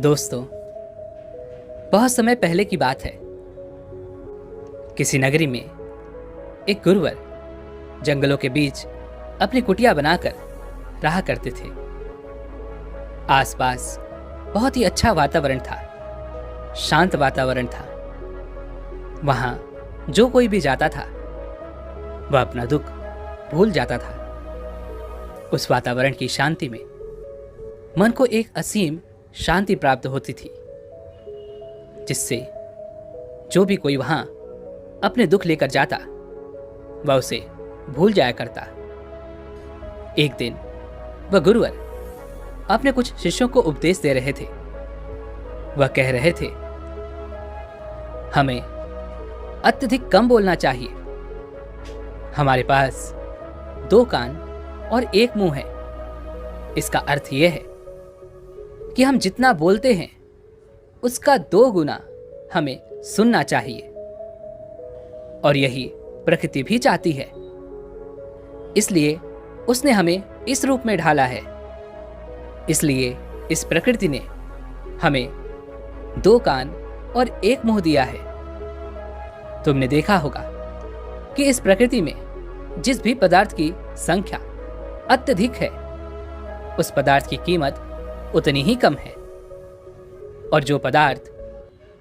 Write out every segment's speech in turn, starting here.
दोस्तों, बहुत समय पहले की बात है। किसी नगरी में एक गुरुवर जंगलों के बीच अपनी कुटिया बनाकर रहा करते थे। आसपास बहुत ही अच्छा वातावरण था, शांत वातावरण था। वहां जो कोई भी जाता था वह अपना दुख भूल जाता था। उस वातावरण की शांति में मन को एक असीम शांति प्राप्त होती थी, जिससे जो भी कोई वहां अपने दुख लेकर जाता वह उसे भूल जाया करता। एक दिन वह गुरुवर अपने कुछ शिष्यों को उपदेश दे रहे थे। वह कह रहे थे, हमें अत्यधिक कम बोलना चाहिए। हमारे पास 2 कान और 1 मुंह है। इसका अर्थ यह है कि हम जितना बोलते हैं उसका 2 गुना हमें सुनना चाहिए, और यही प्रकृति भी चाहती है। इसलिए उसने हमें इस रूप में ढाला है। इसलिए इस प्रकृति ने हमें 2 कान और 1 मुंह दिया है। तुमने देखा होगा कि इस प्रकृति में जिस भी पदार्थ की संख्या अत्यधिक है, उस पदार्थ की कीमत उतनी ही कम है, और जो पदार्थ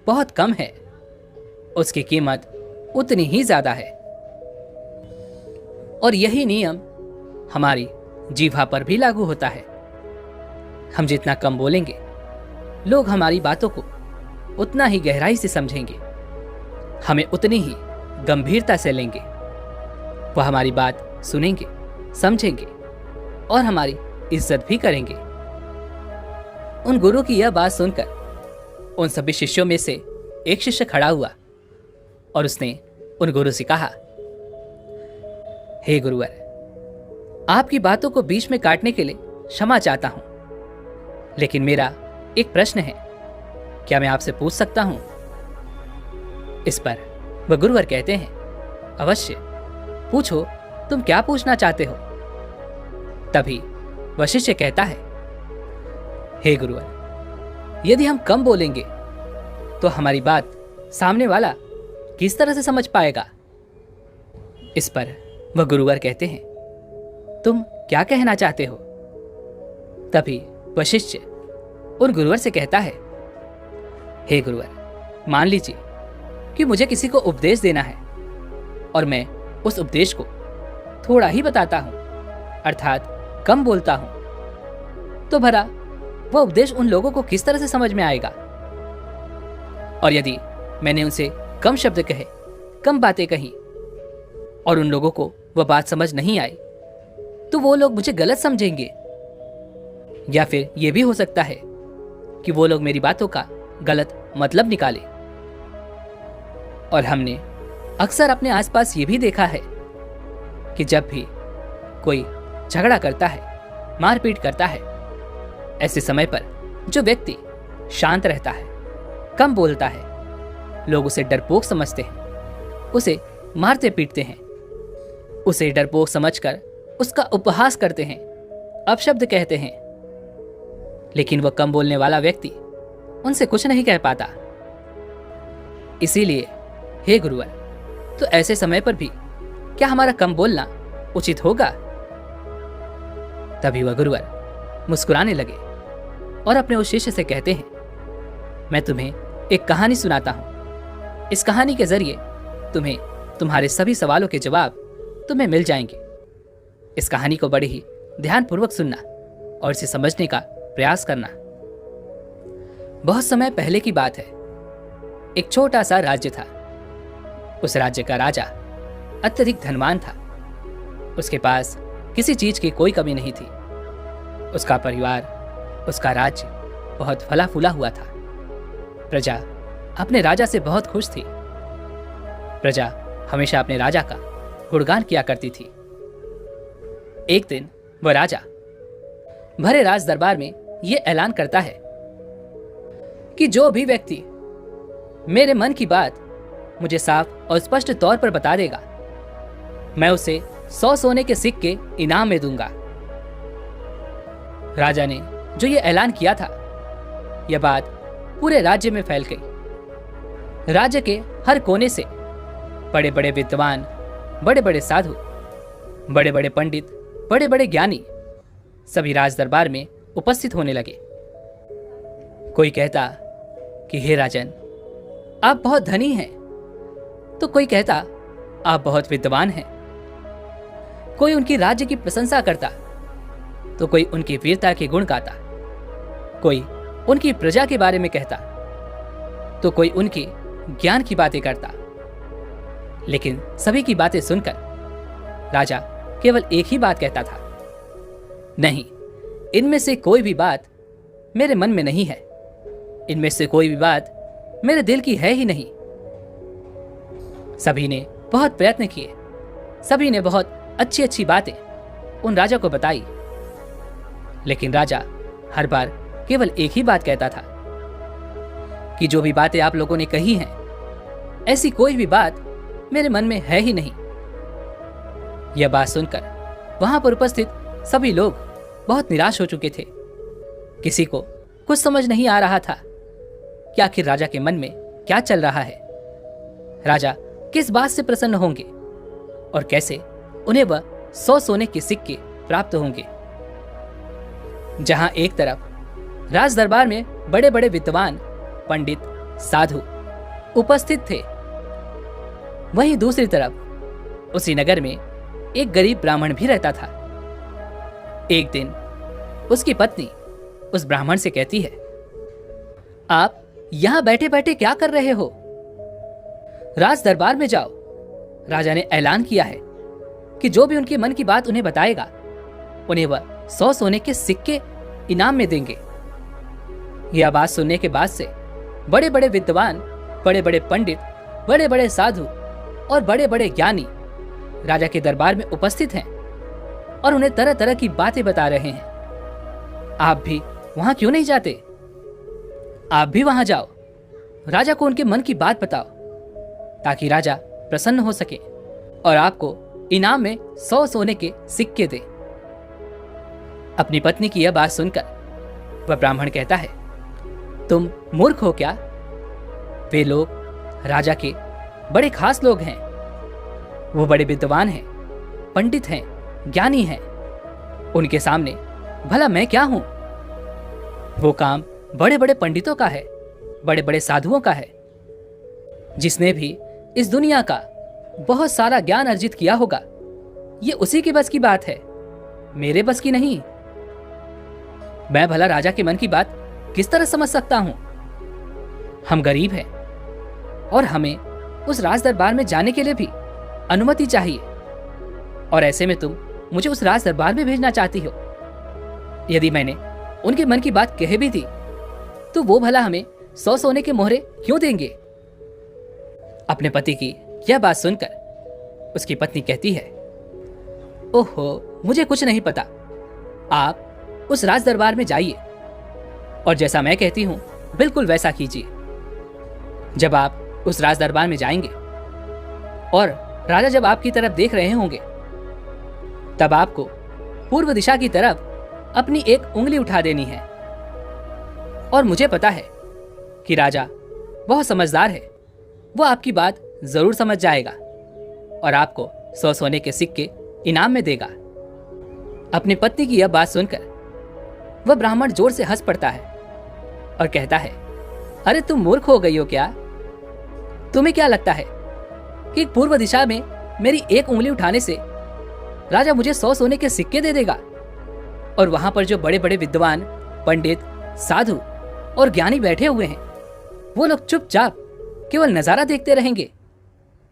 बहुत कम है उसकी कीमत उतनी ही ज्यादा है। और यही नियम हमारी जीभा पर भी लागू होता है। हम जितना कम बोलेंगे, लोग हमारी बातों को उतना ही गहराई से समझेंगे, हमें उतनी ही गंभीरता से लेंगे। वह हमारी बात सुनेंगे, समझेंगे और हमारी इज्जत भी करेंगे। उन गुरु की यह बात सुनकर उन सभी शिष्यों में से एक शिष्य खड़ा हुआ और उसने उन गुरु से कहा, हे गुरुवर, आपकी बातों को बीच में काटने के लिए क्षमा चाहता हूं, लेकिन मेरा एक प्रश्न है। क्या मैं आपसे पूछ सकता हूं? इस पर वह गुरुवर कहते हैं, अवश्य पूछो, तुम क्या पूछना चाहते हो? तभी वह शिष्य कहता है, हे गुरुवर, यदि हम कम बोलेंगे तो हमारी बात सामने वाला किस तरह से समझ पाएगा? इस पर वह गुरुवर कहते हैं, तुम क्या कहना चाहते हो? तभी वह शिष्य उन गुरुवर से कहता है, हे गुरुवर, मान लीजिए कि मुझे किसी को उपदेश देना है और मैं उस उपदेश को थोड़ा ही बताता हूं, अर्थात कम बोलता हूं, तो भला वह उपदेश उन लोगों को किस तरह से समझ में आएगा? और यदि मैंने उनसे कम शब्द कहे, कम बातें कही और उन लोगों को वह बात समझ नहीं आई, तो वो लोग मुझे गलत समझेंगे। या फिर यह भी हो सकता है कि वो लोग मेरी बातों का गलत मतलब निकाले। और हमने अक्सर अपने आसपास ये भी देखा है कि जब भी कोई झगड़ा करता है, मारपीट करता है, ऐसे समय पर जो व्यक्ति शांत रहता है, कम बोलता है, लोग उसे डरपोक समझते हैं, उसे मारते पीटते हैं, उसे डरपोक समझकर उसका उपहास करते हैं, अपशब्द कहते हैं। लेकिन वह कम बोलने वाला व्यक्ति उनसे कुछ नहीं कह पाता। इसीलिए हे गुरुवर, तो ऐसे समय पर भी क्या हमारा कम बोलना उचित होगा? तभी वह गुरुवर मुस्कुराने लगे और अपने उस शिष्य से कहते हैं, मैं तुम्हें एक कहानी सुनाता हूं। इस कहानी के जरिए तुम्हें तुम्हारे सभी सवालों के जवाब तुम्हें मिल जाएंगे। इस कहानी को बड़े ही ध्यानपूर्वक सुनना और इसे समझने का प्रयास करना। बहुत समय पहले की बात है। एक छोटा सा राज्य था। उस राज्य का राजा अत्यधिक धनवान था। उसके पास किसी चीज की कोई कमी नहीं थी। उसका परिवार, उसका राज्य बहुत फला फूला हुआ था। प्रजा अपने राजा से बहुत खुश थी। प्रजा हमेशा अपने राजा का गुणगान किया करती थी। एक दिन वह राजा भरे राज दरबार में यह ऐलान करता है कि जो भी व्यक्ति मेरे मन की बात मुझे साफ और स्पष्ट तौर पर बता देगा, मैं उसे 100 सोने के सिक्के इनाम में दूंगा। राजा ने जो ये ऐलान किया था, यह बात पूरे राज्य में फैल गई। राज्य के हर कोने से बड़े बड़े विद्वान, बड़े बड़े साधु, बड़े बड़े पंडित, बड़े बड़े ज्ञानी सभी राज दरबार में उपस्थित होने लगे। कोई कहता कि हे राजन, आप बहुत धनी हैं, तो कोई कहता आप बहुत विद्वान हैं। कोई उनकी राज्य की प्रशंसा करता, तो कोई उनकी वीरता के गुण गाता। कोई उनकी प्रजा के बारे में कहता, तो कोई उनके ज्ञान की बातें करता। लेकिन सभी की बातें सुनकर राजा केवल एक ही बात कहता था, नहीं, इनमें से कोई भी बात मेरे मन में नहीं है, इनमें से कोई भी बात मेरे दिल की है ही नहीं। सभी ने बहुत प्रयत्न किए, सभी ने बहुत अच्छी अच्छी बातें उन राजा को बताई, लेकिन राजा हर बार केवल एक ही बात कहता था कि जो भी बातें आप लोगों ने कही हैं, ऐसी कोई भी बात मेरे मन में है ही नहीं। यह बात सुनकर वहां पर उपस्थित सभी लोग बहुत निराश हो चुके थे। किसी को कुछ समझ नहीं आ रहा था कि आखिर राजा के मन में क्या चल रहा है। राजा किस बात से प्रसन्न होंगे और कैसे उन्हें वह 100 सोने के सिक्के प्राप्त होंगे। जहां एक तरफ राज दरबार में बड़े बड़े विद्वान, पंडित, साधु उपस्थित थे, वहीं दूसरी तरफ उसी नगर में एक गरीब ब्राह्मण भी रहता था। एक दिन उसकी पत्नी उस ब्राह्मण से कहती है, आप यहां बैठे बैठे क्या कर रहे हो? राज दरबार में जाओ। राजा ने ऐलान किया है कि जो भी उनके मन की बात उन्हें बताएगा, उन्हें वह 100 सोने के सिक्के इनाम में देंगे। यह बात सुनने के बाद से बड़े बड़े विद्वान, बड़े बड़े पंडित, बड़े बड़े साधु और बड़े बड़े ज्ञानी राजा के दरबार में उपस्थित हैं और उन्हें तरह तरह की बातें बता रहे हैं। आप भी वहां क्यों नहीं जाते? आप भी वहां जाओ, राजा को उनके मन की बात बताओ, ताकि राजा प्रसन्न हो सके और आपको इनाम में 100 सोने के सिक्के दे। अपनी पत्नी की यह बात सुनकर वह ब्राह्मण कहता है, तुम मूर्ख हो क्या? वे लोग राजा के बड़े खास लोग हैं, वो बड़े विद्वान हैं, पंडित हैं, ज्ञानी हैं। उनके सामने भला मैं क्या हूं? वो काम बड़े बड़े पंडितों का है, बड़े बड़े साधुओं का है। जिसने भी इस दुनिया का बहुत सारा ज्ञान अर्जित किया होगा, ये उसी के बस की बात है, मेरे बस की नहीं। मैं भला राजा के मन की बात किस तरह समझ सकता हूं? हम गरीब हैं और हमें उस राज दरबार में जाने के लिए भी अनुमति चाहिए, और ऐसे में तुम मुझे उस राज दरबार में भेजना चाहती हो। यदि मैंने उनके मन की बात कह भी दी, तो वो भला हमें 100 सोने के मोहरे क्यों देंगे? अपने पति की यह बात सुनकर उसकी पत्नी कहती है, ओहो, मुझे कुछ नहीं पता। आप उस राज दरबार में जाइए और जैसा मैं कहती हूं बिल्कुल वैसा कीजिए। जब आप उस राज दरबार में जाएंगे और राजा जब आपकी तरफ देख रहे होंगे, तब आपको पूर्व दिशा की तरफ अपनी एक उंगली उठा देनी है। और मुझे पता है कि राजा बहुत समझदार है, वो आपकी बात जरूर समझ जाएगा और आपको 100 सोने के सिक्के इनाम में देगा। अपनी पत्नी की यह बात सुनकर वह ब्राह्मण जोर से हंस पड़ता है और कहता है, अरे तुम मूर्ख हो गई हो क्या? तुम्हें क्या लगता है कि पूर्व दिशा में मेरी एक उंगली उठाने से राजा मुझे 100 सोने के सिक्के दे देगा और वहां पर जो बड़े बड़े विद्वान, पंडित, साधु और ज्ञानी बैठे हुए हैं, वो लोग चुपचाप केवल नजारा देखते रहेंगे?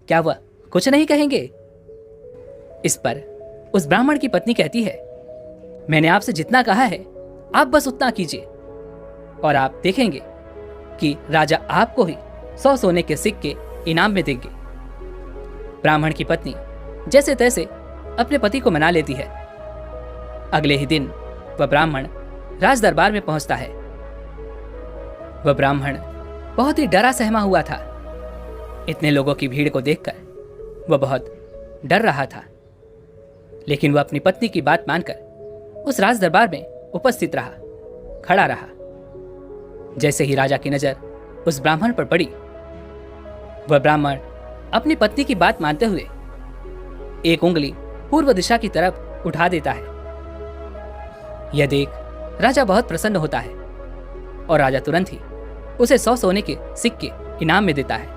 क्या वह कुछ नहीं कहेंगे? इस पर उस ब्राह्मण की पत्नी कहती है, मैंने आपसे जितना कहा है आप बस उतना कीजिए और आप देखेंगे कि राजा आपको ही 100 सोने के सिक्के इनाम में देंगे। ब्राह्मण की पत्नी जैसे तैसे अपने पति को मना लेती है। अगले ही दिन वह ब्राह्मण राज दरबार में पहुंचता है। वह ब्राह्मण बहुत ही डरा सहमा हुआ था। इतने लोगों की भीड़ को देखकर वह बहुत डर रहा था, लेकिन वह अपनी पत्नी की बात मानकर उस राज दरबार में उपस्थित रहा, खड़ा रहा। जैसे ही राजा की नजर उस ब्राह्मण पर पड़ी, वह ब्राह्मण अपनी पत्नी की बात मानते हुए एक उंगली पूर्व दिशा की तरफ उठा देता है। यह देख राजा बहुत प्रसन्न होता है और राजा तुरंत ही उसे 100 सोने के सिक्के इनाम में देता है।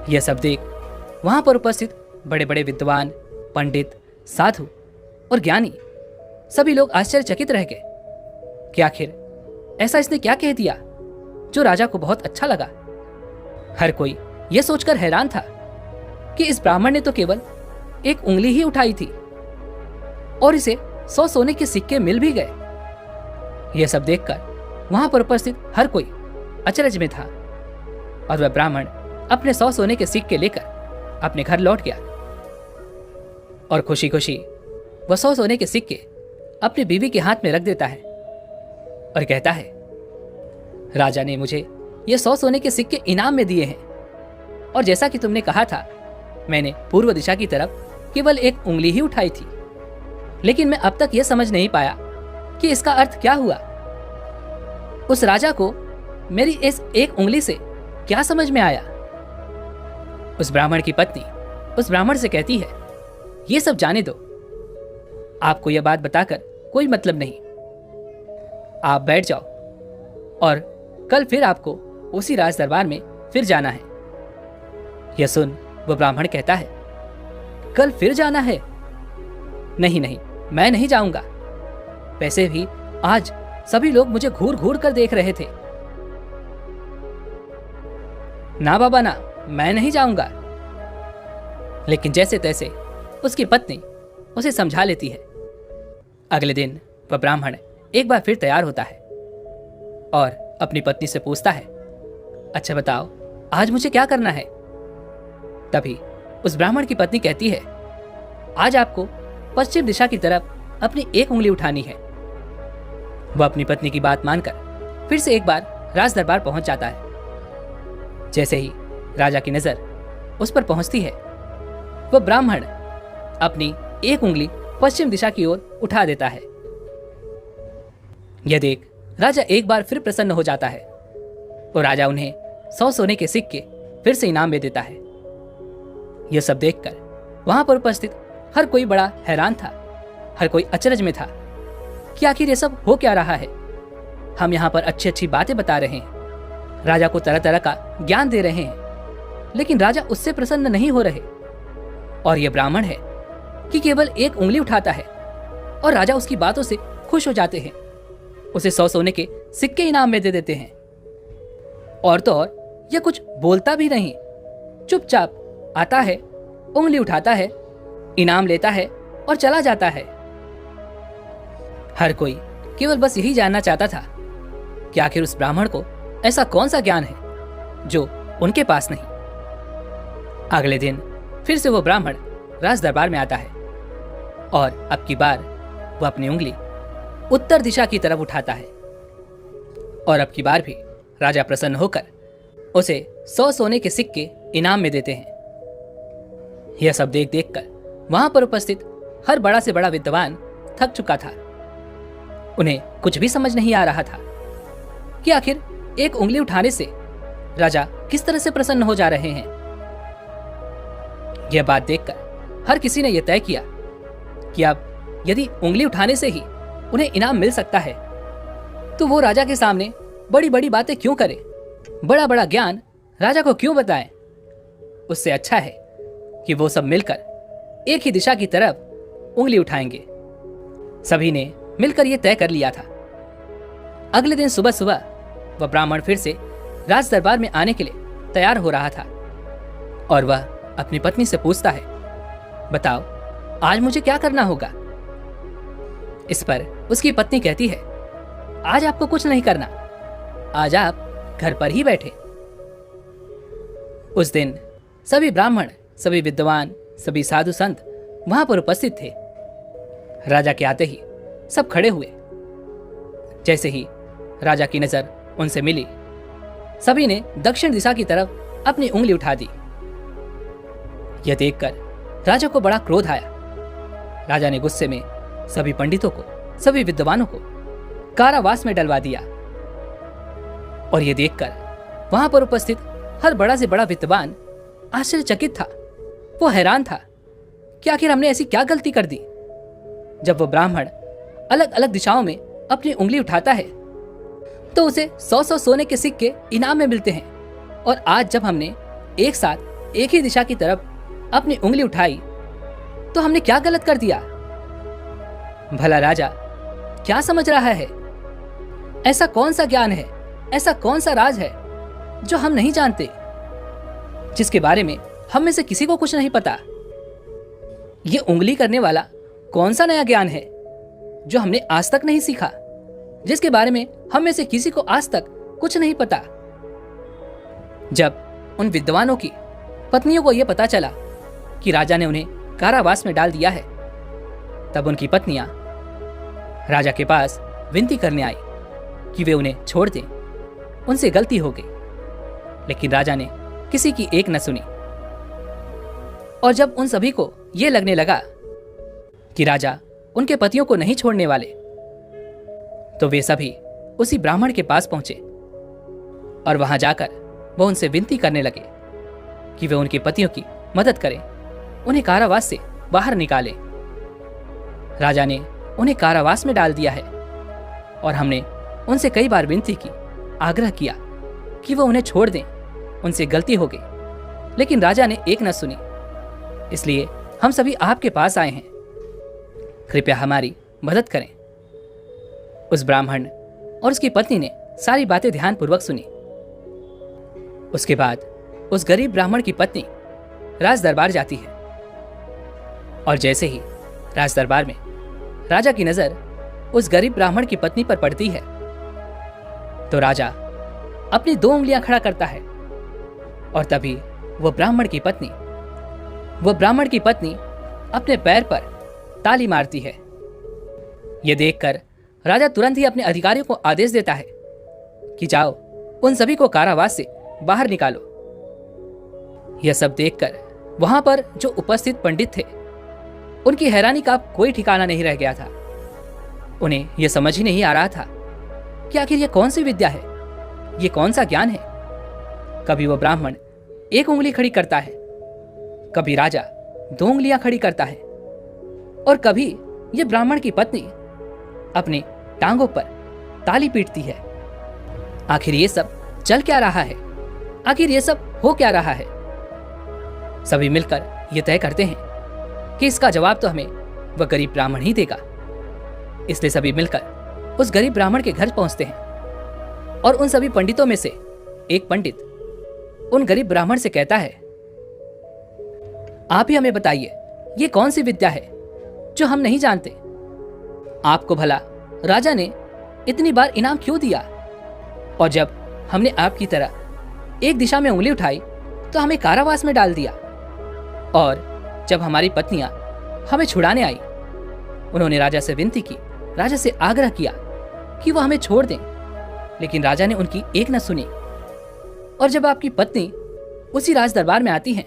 यह सब देख वहां पर उपस्थित बड़े बड़े विद्वान, पंडित, साधु और ज्ञानी सभी लोग आश्चर्यचकित रह गए कि आखिर ऐसा इसने क्या कह दिया जो राजा को बहुत अच्छा लगा। हर कोई यह सोचकर हैरान था कि इस ब्राह्मण ने तो केवल एक उंगली ही उठाई थी और इसे 100 सोने के सिक्के मिल भी गए। यह सब देखकर वहां पर उपस्थित हर कोई अचरज में था और वह ब्राह्मण अपने 100 सोने के सिक्के लेकर अपने घर लौट गया और खुशी खुशी वह 100 सोने के सिक्के अपनी बीवी के हाथ में रख देता है और कहता है, राजा ने मुझे ये 100 सोने के सिक्के इनाम में दिए हैं और जैसा कि तुमने कहा था, मैंने पूर्व दिशा की तरफ केवल एक उंगली ही उठाई थी, लेकिन मैं अब तक यह समझ नहीं पाया कि इसका अर्थ क्या हुआ। उस राजा को मेरी इस एक उंगली से क्या समझ में आया। उस ब्राह्मण की पत्नी उस ब्राह्मण से कहती है, ये सब जाने दो, आपको यह बात बताकर कोई मतलब नहीं, आप बैठ जाओ और कल फिर आपको उसी राज दरबार में फिर जाना है। यह सुन वह ब्राह्मण कहता है, कल फिर जाना है? नहीं नहीं, मैं नहीं जाऊंगा। वैसे भी आज सभी लोग मुझे घूर घूर कर देख रहे थे। ना बाबा ना, मैं नहीं जाऊंगा। लेकिन जैसे तैसे उसकी पत्नी उसे समझा लेती है। अगले दिन वह ब्राह्मण एक बार फिर तैयार होता है और अपनी पत्नी से पूछता है, अच्छा बताओ आज मुझे क्या करना है। तभी उस ब्राह्मण की पत्नी कहती है, आज आपको पश्चिम दिशा की तरफ अपनी एक उंगली उठानी है। वह अपनी पत्नी की बात मानकर फिर से एक बार राज दरबार पहुंच जाता है। जैसे ही राजा की नजर उस पर पहुंचती है, वह ब्राह्मण अपनी एक उंगली पश्चिम दिशा की ओर उठा देता है। यह देख राजा एक बार फिर प्रसन्न हो जाता है और राजा उन्हें 100 सोने के सिक्के फिर से इनाम में देता है। यह सब देखकर वहां पर उपस्थित हर कोई बड़ा हैरान था। हर कोई अचरज में था कि आखिर ये सब हो क्या रहा है। हम यहाँ पर अच्छी अच्छी बातें बता रहे हैं, राजा को तरह तरह का ज्ञान दे रहे हैं, लेकिन राजा उससे प्रसन्न नहीं हो रहे। और यह ब्राह्मण है कि केवल एक उंगली उठाता है और राजा उसकी बातों से खुश हो जाते हैं, उसे 100 सोने के सिक्के इनाम में दे देते हैं। और तो और यह कुछ बोलता भी नहीं, चुपचाप आता है, उंगली उठाता है, इनाम लेता है और चला जाता है। हर कोई केवल बस यही जानना चाहता था कि आखिर उस ब्राह्मण को ऐसा कौन सा ज्ञान है जो उनके पास नहीं। अगले दिन फिर से वो ब्राह्मण राज दरबार में आता है और अब की बार वह अपनी उंगली उत्तर दिशा की तरफ उठाता है और अब की बार भी राजा प्रसन्न होकर उसे 100 सोने के सिक्के इनाम में देते हैं। यह सब देख देख कर वहां पर उपस्थित हर बड़ा से बड़ा विद्वान थक चुका था। उन्हें कुछ भी समझ नहीं आ रहा था कि आखिर एक उंगली उठाने से राजा किस तरह से प्रसन्न हो जा रहे हैं। यह बात देखकर हर किसी ने यह तय किया कि अब यदि उंगली उठाने से ही उन्हें इनाम मिल सकता है तो वो राजा के सामने बड़ी बड़ी बातें क्यों करें, बड़ा बड़ा ज्ञान राजा को क्यों बताएं। उससे अच्छा है कि वो सब मिलकर एक ही दिशा की तरफ उंगली उठाएंगे। सभी ने मिलकर यह तय कर लिया था। अगले दिन सुबह सुबह वह ब्राह्मण फिर से राज दरबार में आने के लिए तैयार हो रहा था और वह अपनी पत्नी से पूछता है, बताओ आज मुझे क्या करना होगा। इस पर उसकी पत्नी कहती है, आज आपको कुछ नहीं करना, आज आप घर पर ही बैठे। उस दिन सभी ब्राह्मण, सभी विद्वान, सभी साधु संत वहां पर उपस्थित थे। राजा के आते ही सब खड़े हुए। जैसे ही राजा की नजर उनसे मिली, सभी ने दक्षिण दिशा की तरफ अपनी उंगली उठा दी। यह देखकर राजा को बड़ा क्रोध आया। राजा ने गुस्से में सभी पंडितों को, सभी विद्वानों को कारावास में डलवा दिया। और ये देखकर वहां पर उपस्थित हर बड़ा से बड़ा विद्वान आश्चर्यचकित था। वो हैरान था कि आखिर हमने ऐसी क्या गलती कर दी। जब वो ब्राह्मण अलग अलग दिशाओं में अपनी उंगली उठाता है तो उसे 100 सोने के सिक्के इनाम में मिलते हैं, और आज जब हमने एक साथ एक ही दिशा की तरफ अपनी उंगली उठाई तो हमने क्या गलत कर दिया। भला राजा क्या समझ रहा है? ऐसा कौन सा ज्ञान है, ऐसा कौन सा राज है जो हम नहीं जानते, जिसके बारे में हम में से किसी को कुछ नहीं पता? ये उंगली करने वाला कौन सा नया ज्ञान है जो हमने आज तक नहीं सीखा, जिसके बारे में हम में से किसी को आज तक कुछ नहीं पता? जब उन विद्वानों की पत्नियों को यह पता चला कि राजा ने उन्हें कारावास में डाल दिया है, तब उनकी पत्नियां राजा के पास विनती करने आई कि वे उन्हें छोड़ दें, उनसे गलती हो गई। लेकिन राजा ने किसी की एक न सुनी, और जब उन सभी को यह लगने लगा कि राजा उनके पतियों को नहीं छोड़ने वाले, तो वे सभी उसी ब्राह्मण के पास पहुंचे और वहां जाकर वो उनसे विनती करने लगे कि वे उनके पतियों की मदद करें, उन्हें कारावास से बाहर निकालें। राजा ने उन्हें कारावास में डाल दिया है और हमने उनसे कई बार विनती की, आग्रह किया कि वो उन्हें छोड़ दें, उनसे गलती हो गई, लेकिन राजा ने एक न सुनी। इसलिए हम सभी आपके पास आए हैं, कृपया हमारी मदद करें। उस ब्राह्मण और उसकी पत्नी ने सारी बातें ध्यानपूर्वक सुनी। उसके बाद उस गरीब ब्राह्मण की पत्नी राज दरबार जाती है, और जैसे ही राज दरबार में राजा की नजर उस गरीब ब्राह्मण की पत्नी पर पड़ती है तो राजा अपनी 2 उंगलियां खड़ा करता है, और तभी वो ब्राह्मण की पत्नी अपने पैर पर ताली मारती है। यह देखकर राजा तुरंत ही अपने अधिकारियों को आदेश देता है कि जाओ उन सभी को कारावास से बाहर निकालो। यह सब देखकर वहां पर जो उपस्थित पंडित थे, उनकी हैरानी का कोई ठिकाना नहीं रह गया था। उन्हें यह समझ ही नहीं आ रहा था कि आखिर यह कौन सी विद्या है, यह कौन सा ज्ञान है। कभी वो ब्राह्मण 1 उंगली खड़ी करता है, कभी राजा 2 उंगलियां खड़ी करता है, और कभी यह ब्राह्मण की पत्नी अपने टांगों पर ताली पीटती है। आखिर ये सब चल क्या रहा है? आखिर ये सब हो क्या रहा है? सभी मिलकर ये तय करते हैं कि इसका जवाब तो हमें वह गरीब ब्राह्मण ही देगा। इसलिए सभी मिलकर उस गरीब ब्राह्मण के घर पहुंचते हैं, और उन सभी पंडितों में से एक पंडित उन गरीब ब्राह्मण से कहता है, आप ही हमें बताइए, ये कौन सी विद्या है जो हम नहीं जानते? आपको भला राजा ने इतनी बार इनाम क्यों दिया? और जब हमने आपकी तरह एक दिशा में उंगली उठाई तो हमें कारावास में डाल दिया, और जब हमारी पत्नियां हमें छुड़ाने आई, उन्होंने राजा से विनती की, राजा से आग्रह किया कि वो हमें छोड़ दें, लेकिन राजा ने उनकी एक न सुनी। और जब आपकी पत्नी उसी राज दरबार में आती हैं,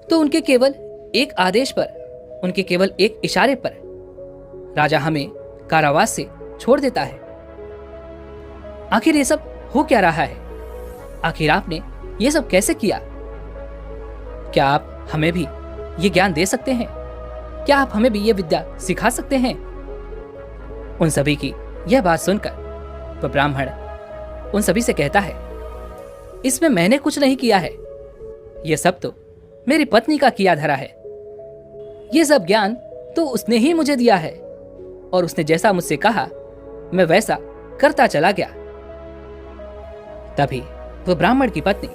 तो उनके केवल एक आदेश पर, उनके केवल एक इशारे पर राजा हमें कारावास से छोड़ देता है। आखिर ये सब हो क्या रहा है? आखिर आपने ये सब कैसे किया? क्या आप हमें भी ये ज्ञान दे सकते हैं? क्या आप हमें भी ये विद्या सिखा सकते हैं? उन सभी की यह बात सुनकर वह ब्राह्मण उन सभी से कहता है, इसमें मैंने कुछ नहीं किया है, यह सब तो मेरी पत्नी का किया धरा है। यह सब ज्ञान तो उसने ही मुझे दिया है, और उसने जैसा मुझसे कहा मैं वैसा करता चला गया। तभी वह ब्राह्मण की पत्नी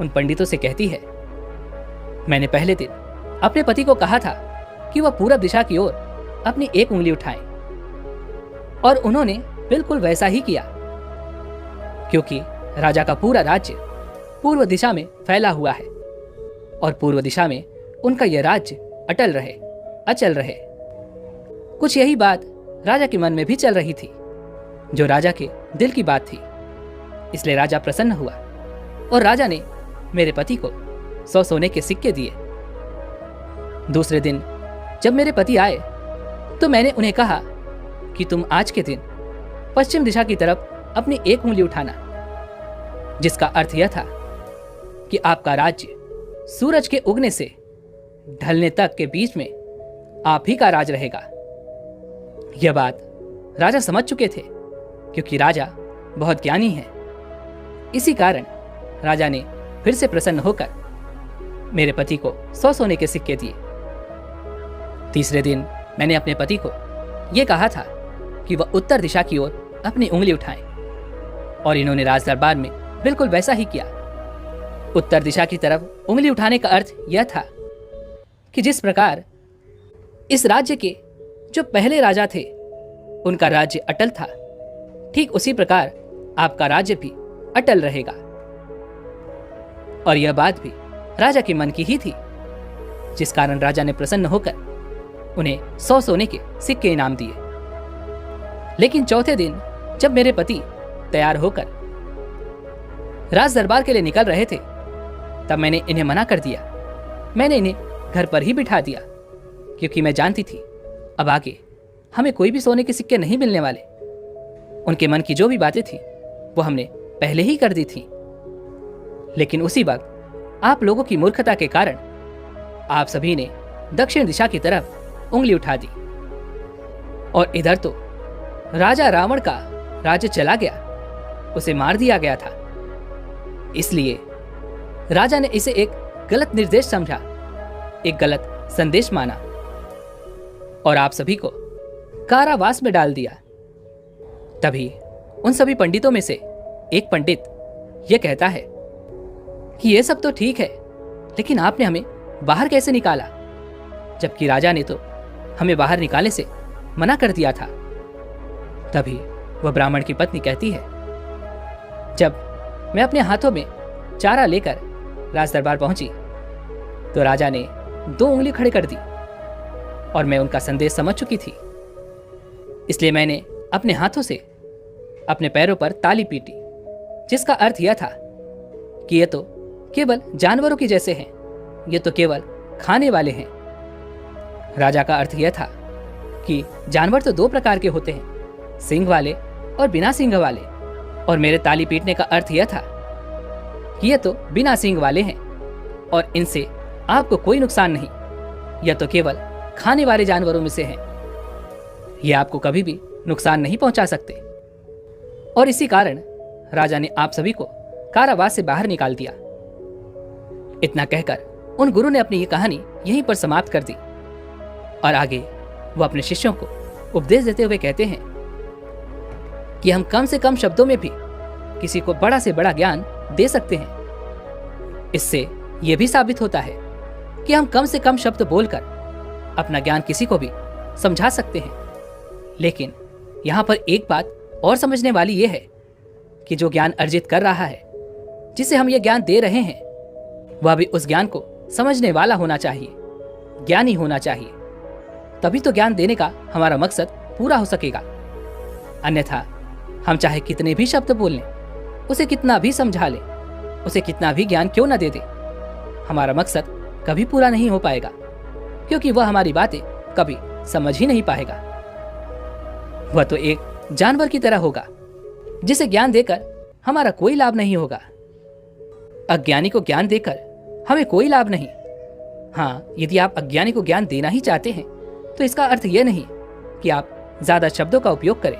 उन पंडितों से कहती है, मैंने पहले दिन अपने पति को कहा था कि वह पूरब दिशा की ओर अपनी एक उंगली उठाएं, और उन्होंने बिल्कुल वैसा ही किया, क्योंकि राजा का पूरा राज्य पूर्व दिशा में फैला हुआ है, और पूर्व दिशा में उनका यह राज्य अटल रहे, अचल रहे। कुछ यही बात राजा के मन में भी चल रही थी, जो राजा के दिल की बात थी। इसलिए राजा प्रसन्न हुआ, और राजा ने मेरे पति को 100 सोने के सिक्के दिए। दूसरे दिन जब मेरे पति आए तो मैंने उन्हें कहा कि तुम आज के दिन पश्चिम दिशा की तरफ अपनी एक उंगली उठाना, जिसका अर्थ यह था कि आपका राज्य सूरज के उगने से ढलने तक के बीच में आप ही का राज रहेगा। यह बात राजा समझ चुके थे, क्योंकि राजा बहुत ज्ञानी हैं। इसी कारण राजा ने फिर से प्रसन्न होकर मेरे पति को 100 सोने के सिक्के दिए। तीसरे दिन मैंने अपने पति को यह कहा था कि वह उत्तर दिशा की ओर अपनी उंगली उठाएं, और इन्होंने राज दरबार में बिल्कुल वैसा ही किया। उत्तर दिशा की तरफ उंगली उठाने का अर्थ यह था कि जिस प्रकार इस राज्य के जो पहले राजा थे उनका राज्य अटल था, ठीक उसी प्रकार आपका राज्य भी अटल रहेगा। और यह बात भी राजा के मन की ही थी, जिस कारण राजा ने प्रसन्न होकर उन्हें 100 सोने के सिक्के इनाम दिए। लेकिन चौथे दिन जब मेरे पति तैयार होकर राज दरबार के लिए निकल रहे थे, तब मैंने इन्हें मना कर दिया। मैंने इन्हें घर पर ही बिठा दिया, क्योंकि मैं जानती थी अब आगे हमें कोई भी सोने के सिक्के नहीं मिलने वाले। उनके मन की जो भी बातें थी वो हमने पहले ही कर दी थी। लेकिन उसी वक्त आप लोगों की मूर्खता के कारण आप सभी ने दक्षिण दिशा की तरफ उंगली उठा दी, और इधर तो राजा रावण का राज्य चला गया, उसे मार दिया गया था। इसलिए राजा ने इसे एक गलत निर्देश समझा, एक गलत संदेश माना, और आप सभी को कारावास में डाल दिया। तभी उन सभी पंडितों में से एक पंडित यह कहता है कि यह सब तो ठीक है, लेकिन आपने हमें बाहर कैसे निकाला, जबकि राजा ने तो हमें बाहर निकालने से मना कर दिया था। तभी वह ब्राह्मण की पत्नी कहती है, जब मैं अपने हाथों में चारा लेकर राज दरबार पहुंची तो राजा ने 2 उंगली खड़े कर दी, और मैं उनका संदेश समझ चुकी थी। इसलिए मैंने अपने हाथों से अपने पैरों पर ताली पीटी, जिसका अर्थ यह था कि ये तो केवल जानवरों की जैसे हैं, ये तो केवल खाने वाले हैं। राजा का अर्थ यह था कि जानवर तो 2 प्रकार के होते हैं, सींग वाले और बिना सींग वाले, और मेरे ताली पीटने का अर्थ यह था कि ये तो बिना सींग वाले हैं और इनसे आपको कोई नुकसान नहीं, यह तो केवल खाने वाले जानवरों में से हैं, ये आपको कभी भी नुकसान नहीं पहुंचा सकते। और इसी कारण राजा ने आप सभी को कारावास से बाहर निकाल दिया। इतना कहकर उन गुरु ने अपनी ये कहानी यहीं पर समाप्त कर दी, और आगे वो अपने शिष्यों को उपदेश देते हुए कहते हैं कि हम कम से कम शब्दों में भी किसी को बड़ा से बड़ा ज्ञान दे सकते हैं। इससे यह भी साबित होता है कि हम कम से कम शब्द बोलकर अपना ज्ञान किसी को भी समझा सकते हैं। लेकिन यहाँ पर एक बात और समझने वाली यह है कि जो ज्ञान अर्जित कर रहा है, जिसे हम यह ज्ञान दे रहे हैं, वह भी उस ज्ञान को समझने वाला होना चाहिए, ज्ञानी होना चाहिए। तभी तो ज्ञान देने का हमारा मकसद पूरा हो सकेगा। अन्यथा हम चाहे कितने भी शब्द बोल लें, उसे कितना भी समझा लें, उसे कितना भी ज्ञान क्यों न दे दे, हमारा मकसद कभी पूरा नहीं हो पाएगा, क्योंकि वह हमारी बातें कभी समझ ही नहीं पाएगा। वह तो एक जानवर की तरह होगा, जिसे ज्ञान देकर हमारा कोई लाभ नहीं होगा। अज्ञानी को ज्ञान देकर हमें कोई लाभ नहीं। हाँ, यदि आप अज्ञानी को ज्ञान देना ही चाहते हैं तो इसका अर्थ यह नहीं कि आप ज्यादा शब्दों का उपयोग करें।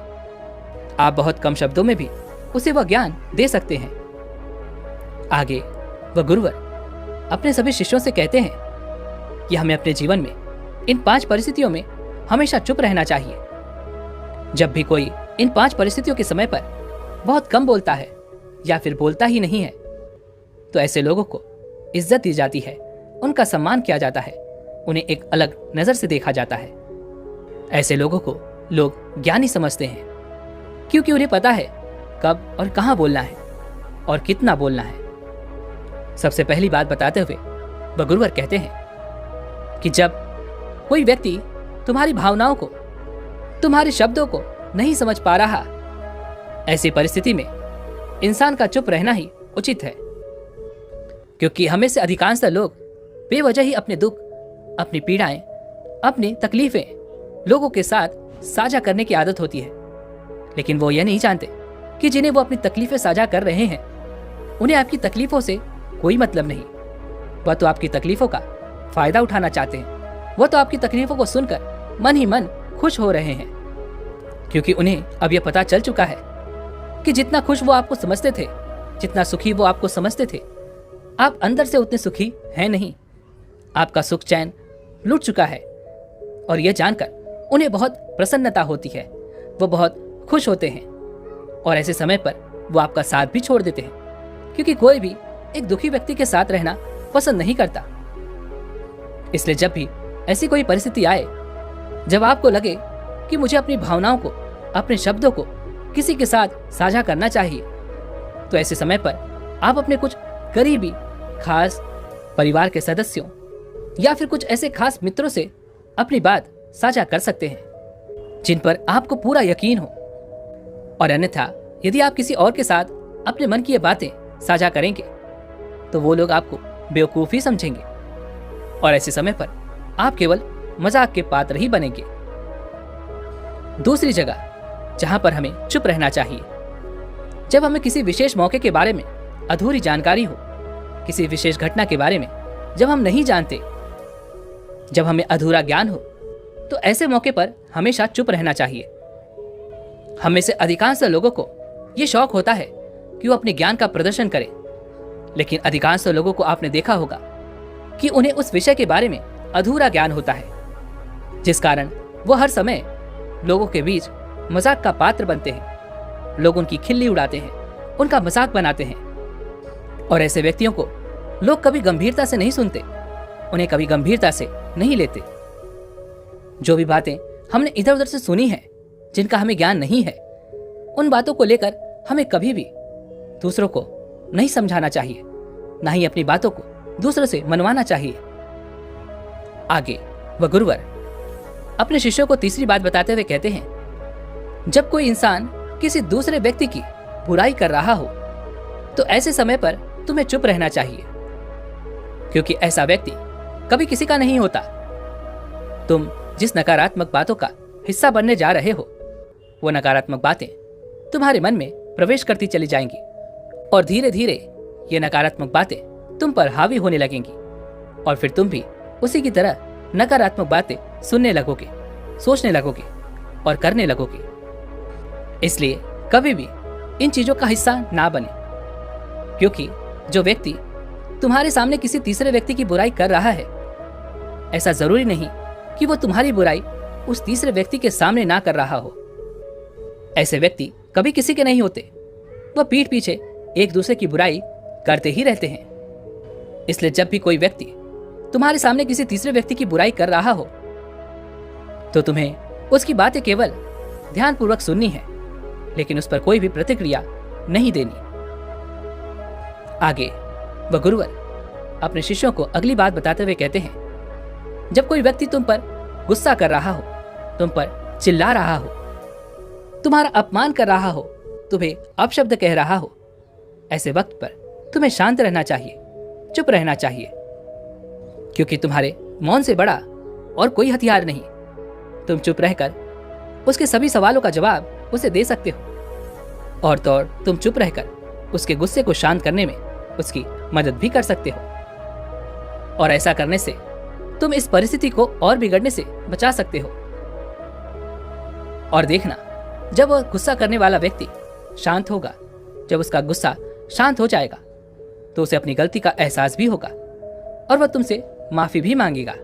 आप बहुत कम शब्दों में भी उसे वह ज्ञान दे सकते हैं। आगे वह गुरुवर अपने सभी शिष्यों से कहते हैं कि हमें अपने जीवन में इन 5 परिस्थितियों में हमेशा चुप रहना चाहिए। जब भी कोई इन 5 परिस्थितियों के समय पर बहुत कम बोलता है या फिर बोलता ही नहीं है, तो ऐसे लोगों को इज्जत दी जाती है, उनका सम्मान किया जाता है, उन्हें एक अलग नजर से देखा जाता है। ऐसे लोगों को लोग ज्ञानी समझते हैं, क्योंकि उन्हें पता है कब और कहां बोलना है और कितना बोलना है। सबसे पहली बात बताते हुए वह गुरुवर कहते हैं कि जब कोई व्यक्ति तुम्हारी भावनाओं को, तुम्हारे शब्दों को नहीं समझ पा रहा, ऐसी परिस्थिति में इंसान का चुप रहना ही उचित है, क्योंकि हमें से अधिकांशतः लोग बेवजह ही अपने दुख, अपनी पीड़ाएं, अपनी तकलीफें लोगों के साथ साझा करने की आदत होती है। लेकिन वो यह नहीं जानते कि जिन्हें वो अपनी तकलीफें साझा कर रहे हैं उन्हें आपकी तकलीफों से कोई मतलब नहीं। वह तो आपकी तकलीफों का फायदा उठाना चाहते हैं। वह तो आपकी तकलीफों को सुनकर मन ही मन खुश हो रहे हैं, क्योंकि उन्हें अब यह पता चल चुका है कि जितना खुश वो आपको समझते थे, जितना सुखी वो आपको समझते थे, आप अंदर से उतने सुखी हैं नहीं। आपका सुख चैन लूट चुका है और यह जानकर उन्हें बहुत प्रसन्नता होती है। वो बहुत खुश होते हैं और ऐसे समय पर वो आपका साथ भी छोड़ देते हैं, क्योंकि कोई भी एक दुखी व्यक्ति के साथ रहना पसंद नहीं करता। इसलिए जब भी ऐसी कोई परिस्थिति आए जब आपको लगे कि मुझे अपनी भावनाओं को, अपने शब्दों को किसी के साथ साझा करना चाहिए, तो ऐसे समय पर आप अपने कुछ करीबी खास परिवार के सदस्यों या फिर कुछ ऐसे खास मित्रों से अपनी बात साझा कर सकते हैं जिन पर आपको पूरा यकीन हो। और अन्यथा यदि आप किसी और के साथ अपने मन की ये बातें साझा करेंगे तो वो लोग आपको बेवकूफ़ी समझेंगे और ऐसे समय पर आप केवल मजाक के पात्र ही बनेंगे। दूसरी जगह जहां पर हमें चुप रहना चाहिए, जब हमें किसी विशेष मौके के बारे में अधूरी जानकारी हो, किसी विशेष घटना के बारे में जब हम नहीं जानते, जब हमें अधूरा ज्ञान हो, तो ऐसे मौके पर हमेशा चुप रहना चाहिए। हम में से अधिकांश लोगों को यह शौक होता है कि वो अपने ज्ञान का प्रदर्शन करें, लेकिन अधिकांश लोगों को आपने देखा होगा कि उन्हें उस विषय के बारे में अधूरा ज्ञान होता है, जिस कारण वो हर समय लोगों के बीच मजाक का पात्र बनते हैं। लोग उनकी खिल्ली उड़ाते हैं, उनका मजाक बनाते हैं और ऐसे व्यक्तियों को लोग कभी गंभीरता से नहीं सुनते, उन्हें कभी गंभीरता से नहीं लेते। जो भी बातें हमने इधर उधर से सुनी है, जिनका हमें ज्ञान नहीं है, उन बातों को लेकर हमें कभी भी दूसरों को नहीं समझाना चाहिए, ना ही अपनी बातों को दूसरों से मनवाना चाहिए। आगे वह गुरुवर अपने शिष्यों को तीसरी बात बताते हुए कहते हैं, जब कोई इंसान किसी दूसरे व्यक्ति की बुराई कर रहा हो तो ऐसे समय पर तुम्हें चुप रहना चाहिए, क्योंकि ऐसा व्यक्ति कभी किसी का नहीं होता। तुम जिस नकारात्मक बातों का हिस्सा बनने जा रहे हो, वो नकारात्मक बातें तुम्हारे मन में प्रवेश करती चली जाएंगी और धीरे धीरे ये नकारात्मक बातें तुम पर हावी होने लगेंगी और फिर तुम भी उसी की तरह नकारात्मक बातें सुनने लगोगे, सोचने लगोगे और करने लगोगे। इसलिए कभी भी इन चीजों का हिस्सा ना बने, क्योंकि जो व्यक्ति तुम्हारे सामने किसी तीसरे व्यक्ति की बुराई कर रहा है, ऐसा जरूरी नहीं कि वो तुम्हारी बुराई उस तीसरे व्यक्ति के सामने ना कर रहा हो। ऐसे व्यक्ति कभी किसी के नहीं होते, वह पीठ पीछे एक दूसरे की बुराई करते ही रहते हैं। इसलिए जब भी कोई व्यक्ति तुम्हारे सामने किसी तीसरे व्यक्ति की बुराई कर रहा हो तो तुम्हें उसकी बातें केवल ध्यानपूर्वक सुननी है, लेकिन उस पर कोई भी प्रतिक्रिया नहीं देनी। आगे वह गुरुवर अपने शिष्यों को अगली बात बताते हुए कहते हैं, जब कोई व्यक्ति तुम पर गुस्सा कर रहा हो, तुम पर चिल्ला रहा हो, तुम्हारा अपमान कर रहा हो, तुम्हें अपशब्द कह रहा हो, ऐसे वक्त पर तुम्हें शांत रहना चाहिए, चुप रहना चाहिए, क्योंकि तुम्हारे मौन से बड़ा और कोई हथियार नहीं। तुम चुप रहकर उसके सभी सवालों का जवाब उसे दे सकते हो और तो और तुम चुप रहकर उसके गुस्से को शांत करने में उसकी मदद भी कर सकते हो। और ऐसा करने से तुम इस परिस्थिति को और बिगड़ने से बचा सकते हो। और देखना, जब वह गुस्सा करने वाला व्यक्ति शांत होगा, जब उसका गुस्सा शांत हो जाएगा, तो उसे अपनी गलती का एहसास भी होगा और वह तुमसे माफी भी मांगेगा।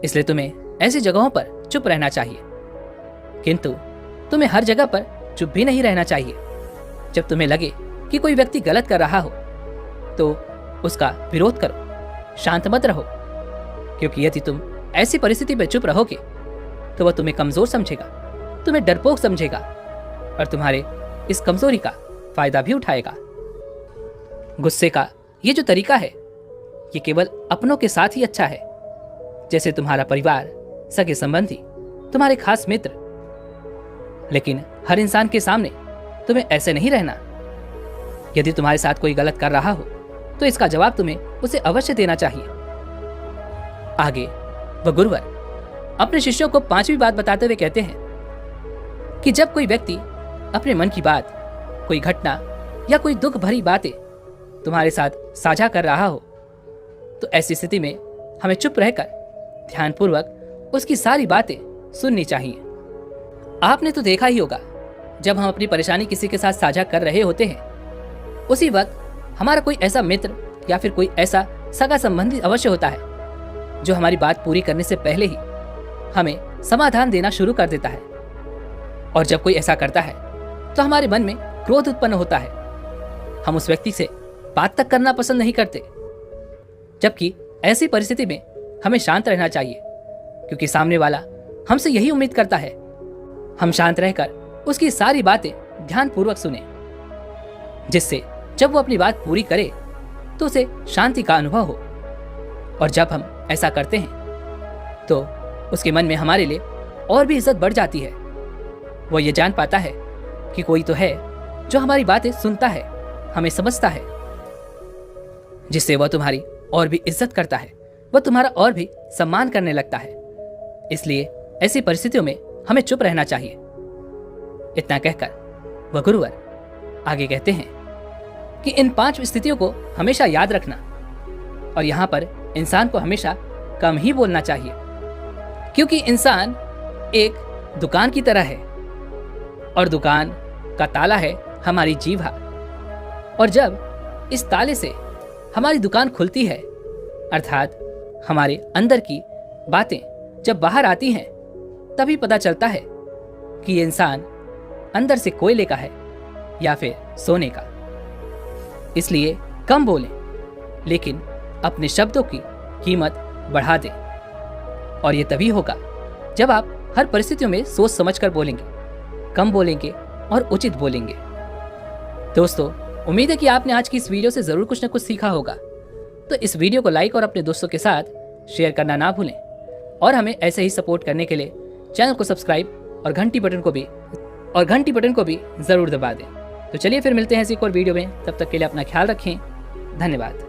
इसलिए तुम्हें ऐसी जगहों पर चुप रहना चाहिए, किंतु तुम्हें हर जगह पर चुप भी नहीं रहना चाहिए। जब तुम्हें लगे कि कोई व्यक्ति गलत कर रहा हो तो उसका विरोध करो, शांत मत रहो, क्योंकि यदि तुम ऐसी परिस्थिति में चुप रहोगे तो वह तुम्हें कमजोर समझेगा, तुम्हें डरपोक समझेगा और तुम्हारे इस कमजोरी का फायदा भी उठाएगा। गुस्से का ये जो तरीका है, ये केवल अपनों के साथ ही अच्छा है, जैसे तुम्हारा परिवार, सगे संबंधी, तुम्हारे खास मित्र। लेकिन हर इंसान के सामने तुम्हें ऐसे नहीं रहना। यदि तुम्हारे साथ कोई गलत कर रहा हो तो इसका जवाब तुम्हें उसे अवश्य देना चाहिए। आगे वह गुरुवर अपने शिष्यों को पांचवी बात बताते हुए कहते हैं कि जब कोई व्यक्ति अपने मन की बात कोई घटना या कोई दुख भरी बातें तुम्हारे साथ साझा कर रहा हो, तो ऐसी स्थिति में हमें चुप रहकर ध्यानपूर्वक उसकी सारी बातें सुननी चाहिए। आपने तो देखा ही होगा, जब हम अपनी परेशानी किसी के साथ साझा कर रहे होते हैं, उसी वक्त हमारा कोई ऐसा मित्र या फिर कोई ऐसा सगा संबंधी अवश्य होता है जो हमारी बात पूरी करने से पहले ही हमें समाधान देना शुरू कर देता है। और जब कोई ऐसा करता है तो हमारे मन में क्रोध उत्पन्न होता है। हम उस व्यक्ति से बात तक करना पसंद नहीं करते, जबकि ऐसी परिस्थिति में हमें शांत रहना चाहिए, क्योंकि सामने वाला हमसे यही उम्मीद करता है। हम शांत रहकर उसकी सारी बातें ध्यानपूर्वक सुने, जिससे जब वो अपनी बात पूरी करे तो उसे शांति का अनुभव हो। और जब हम ऐसा करते हैं तो उसके मन में हमारे लिए और भी इज्जत बढ़ जाती है। वो ये जान पाता है कि कोई तो है जो हमारी बातें सुनता है, हमें समझता है, जिससे वह तुम्हारी और भी इज्जत करता है, वह तुम्हारा और भी सम्मान करने लगता है। इसलिए ऐसी परिस्थितियों में हमें चुप रहना चाहिए। इतना कहकर वह गुरुवर आगे कहते हैं कि इन 5 स्थितियों को हमेशा याद रखना, और यहाँ पर इंसान को हमेशा कम ही बोलना चाहिए, क्योंकि इंसान एक दुकान की तरह है और दुकान का ताला है हमारी जीभा। और जब इस ताले से हमारी दुकान खुलती है, अर्थात हमारे अंदर की बातें जब बाहर आती हैं, तभी पता चलता है कि ये इंसान अंदर से कोयले का है या फिर सोने का। इसलिए कम बोलें, लेकिन अपने शब्दों की कीमत बढ़ा दें। और ये तभी होगा जब आप हर परिस्थितियों में सोच समझकर बोलेंगे, कम बोलेंगे और उचित बोलेंगे। दोस्तों, उम्मीद है कि आपने आज की इस वीडियो से जरूर कुछ न कुछ सीखा होगा। तो इस वीडियो को लाइक और अपने दोस्तों के साथ शेयर करना ना भूलें, और हमें ऐसे ही सपोर्ट करने के लिए चैनल को सब्सक्राइब और घंटी बटन को भी जरूर दबा दें। तो चलिए फिर मिलते हैं इसी एक और वीडियो में। तब तक के लिए अपना ख्याल रखें। धन्यवाद।